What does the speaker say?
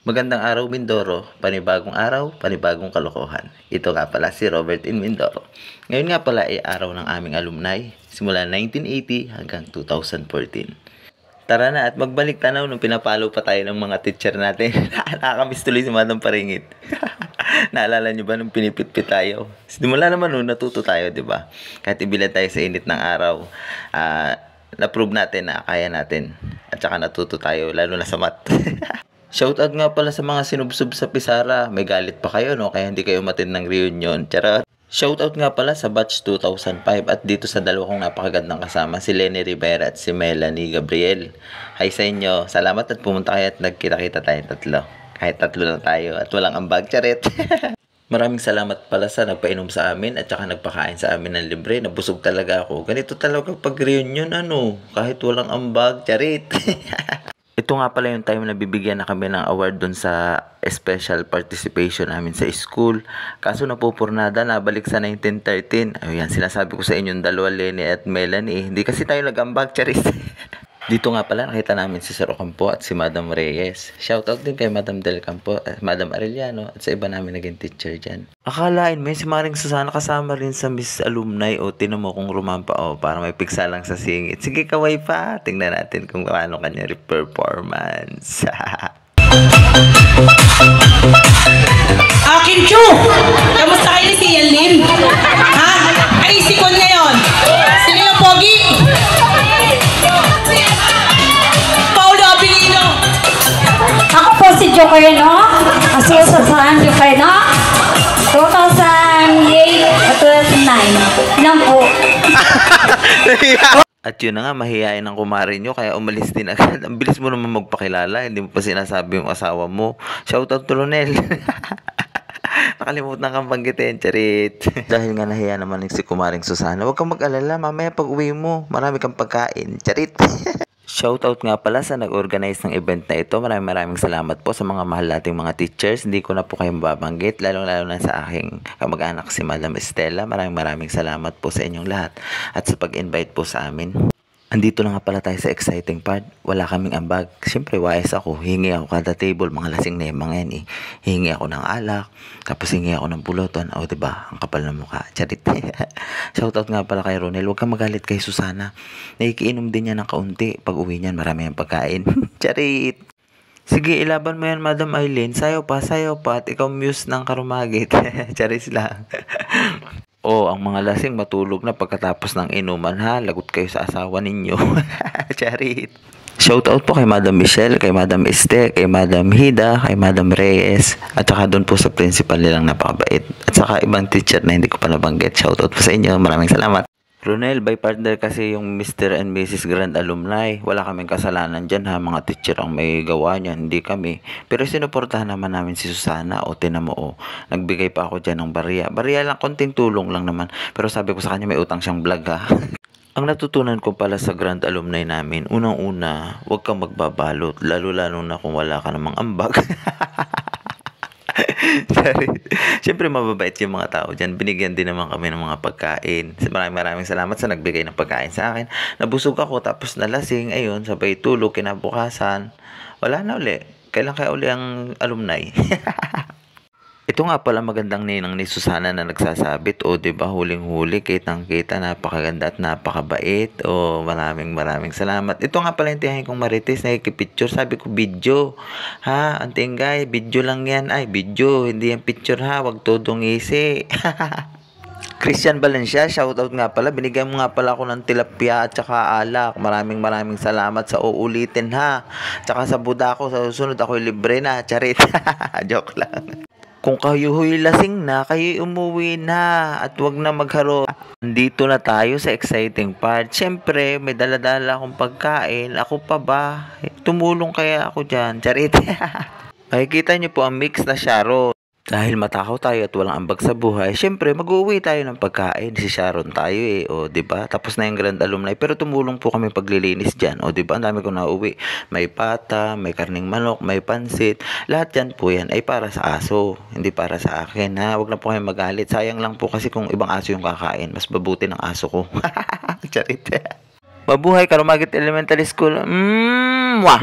Magandang araw, Mindoro. Panibagong araw, panibagong kalokohan. Ito nga pala si Robert in Mindoro. Ngayon nga pala ay araw ng aming alumni, simula 1980 hanggang 2014. Tara na at magbalik tanaw nung pinapalo pa tayo ng mga teacher natin. Nakakamiss tuloy si Madam Paringit. Naalala nyo ba nung pinipit-pit tayo? Simula naman nung natuto tayo, di ba? Kahit ibilad tayo sa init ng araw, na-prove natin na kaya natin. At saka natuto tayo, lalo na sa math. Shoutout nga pala sa mga sinubsub sa Pisara. May galit pa kayo, no? Kaya hindi kayo umattend ng reunion. Charot. Shoutout nga pala sa batch 2005 at dito sa dalawa kong napakagandang kasama, si Lenny Rivera at si Melanie Gabriel. Hi sa inyo. Salamat at pumunta kayo at nagkita-kita tayong tatlo. Kahit tatlo lang tayo at walang ambag. Charet. Maraming salamat pala sa nagpainom sa amin at saka nagpakain sa amin ng libre. Nabusog talaga ako. Ganito talaga pag reunion, kahit walang ambag. Charit. Ito nga pala yung time na bibigyan na kami ng award dun sa special participation namin sa school. Kaso napupurnada, nabalik sa 1913. Ayan, sinasabi ko sa inyong dalawa, Lenny at Melanie. Hindi kasi tayo nag-ambag, charis. Dito nga pala nakita namin si Sir Ocampo at si Madam Reyes. Shoutout din kay Madam Del Campo, Madam Arellano at sa iba namin naging teacher dyan. Akalain mo si Maring Susana kasama rin sa Miss Alumni o tinan mo kung rumampa para may piksa lang sa singit. Sige, kaway pa. Tingnan natin kung paano kanya performance. Akin, Chu! Kamusta kayo ni si Lim? Ha? Ay, sikon ngayon. Sino yung pogi? Paulo Abilino. Ako po si Joker, no? Asusasahan Joker, no? 2008 at 2009. Lang po. At yun na nga, mahihayin ang kumari nyo, kaya umalis din agad. Ang bilis mo naman magpakilala, hindi mo pa sinasabi yung asawa mo. Shoutout to Ronel. Nakalimutan kang banggitin, charit. Dahil nga nahiya naman si Kumaring Susana, huwag kang mag-alala, mamaya pag uwi mo, marami kang pagkain, charit. Shoutout nga pala sa nag-organize ng event na ito. Maraming salamat po sa mga mahal nating mga teachers. Hindi ko na po kayo mababanggit, lalo-lalo na sa aking kamag-anak si Madam Estela. Maraming salamat po sa inyong lahat at sa pag-invite po sa amin. Andito na nga pala tayo sa exciting part. Wala kaming ambag. Siyempre, wise ako. Hingi ako kada table. Mga lasing na yung mga yan eh. Hingi ako ng alak. Tapos hingi ako ng pulutan. O, diba? Ang kapal ng mukha. Charit. Shoutout nga pala kay Ronel. Huwag kang magalit kay Susana. Nakikiinom din niya ng kaunti. Pag uwi niyan, marami ang pagkain. Charit. Sige, ilaban mo yan, Madam Eileen. Sayo pa. At ikaw muse ng karumagit. Charis lang. Ang mga lasing matulog na pagkatapos ng inuman ha. Lagot kayo sa asawa ninyo. Charit. Shoutout po kay Madam Michelle, kay Madam Este, kay Madam Hida, kay Madam Reyes, at saka doon po sa principal nilang napakabait. At saka ibang teacher na hindi ko pa nabanggit. Shoutout po sa inyo. Maraming salamat. Ronel, by partner kasi yung Mr. and Mrs. Grand Alumni. Wala kaming kasalanan dyan ha. Mga teacher ang may gawa niyan, hindi kami. Pero sinuportahan naman namin si Susana o tinan mo nagbigay pa ako dyan ng barya. Barya lang, konting tulong lang naman. Pero sabi ko sa kanya may utang siyang vlog ha. Ang natutunan ko pala sa Grand Alumni namin, unang-una, huwag kang magbabalot. Lalo-lalo na kung wala ka namang ambag. Sorry. Siyempre mababait yung mga tao dyan. Binigyan din naman kami ng mga pagkain. Maraming salamat sa nagbigay ng pagkain sa akin. Nabusog ako tapos nalasing. Ayun, sabay tulog kinabukasan. Wala na uli. Kailan kaya uli ang alumni? Ito nga pala magandang ninang ni Susana na nagsasabit. Diba huling-huli, kitang-kita, napakaganda at napakabait. Maraming salamat. Ito nga pala yung tiyahin kong Marites, nakikipicture. Sabi ko, video. Ha, antinggay, video lang yan. Ay, video, hindi yan picture ha. Wag todong isi. Christian Valencia, shoutout nga pala. Binigyan mo nga pala ako ng tilapia at saka alak. Maraming salamat sa uulitin ha. Tsaka sa buda ko, sa susunod ako'y libre na. Charit. Joke lang. Kung kayo huy lasing na, kayo umuwi na at wag na magharo. Andito na tayo sa exciting part. Siyempre, may daladala akong pagkain. Ako pa ba? Tumulong kaya ako dyan. Charit. Makikita niyo po ang mix na Sharon. Dahil matakaw tayo at walang ambag sa buhay, syempre mag-uwi tayo ng pagkain. Si Sharon tayo diba? Tapos na yung Grand Alumni, pero tumulong po kami paglilinis dyan. Diba? Ang dami ko nauwi. May pata, may karning manok, may pansit. Lahat yan po yan ay para sa aso. Hindi para sa akin ha. Huwag na po kayo magalit. Sayang lang po kasi kung ibang aso yung kakain, mas mabuti ng aso ko. Charit. Mabuhay, Karumagit Elementary School. Mwah!